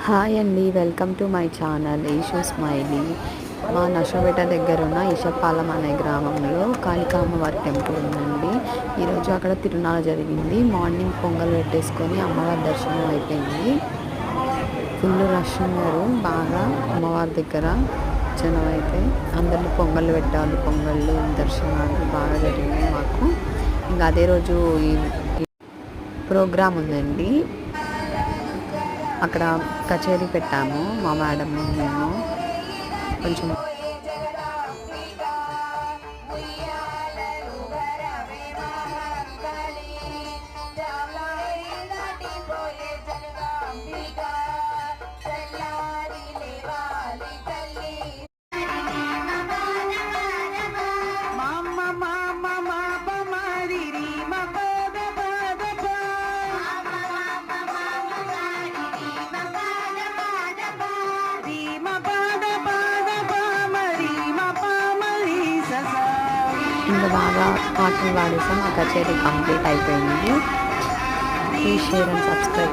Hi అండి, welcome to my channel Eshu smiley. మా నర్సపేట దగ్గర ఉన్న ఈషపాలెం అనే గ్రామంలో కాళికా అమ్మవారి టెంపుల్ ఉందండి. ఈరోజు అక్కడ తిరునాళ జరిగింది. మార్నింగ్ పొంగల్ పెట్టేసుకొని అమ్మవారి దర్శనం అయిపోయింది. ఫుల్ రష్ ఉన్నారు బాగా అమ్మవారి దగ్గర. జనం అయితే అందరినీ పొంగల్ పెట్టాలి, పొంగళ్ళు దర్శనాలు బాగా జరిగినాయి మాకు. ఇంకా అదే రోజు ఈ ప్రోగ్రాం ఉందండి. అక్కడ కచేరీ పెట్టాము మా మేడం మేము. కొంచెం ఇంకా బాగా పాటలు పాడేసాం. ఆ కచేరీ కంప్లీట్ అయిపోయింది. Please share and subscribe.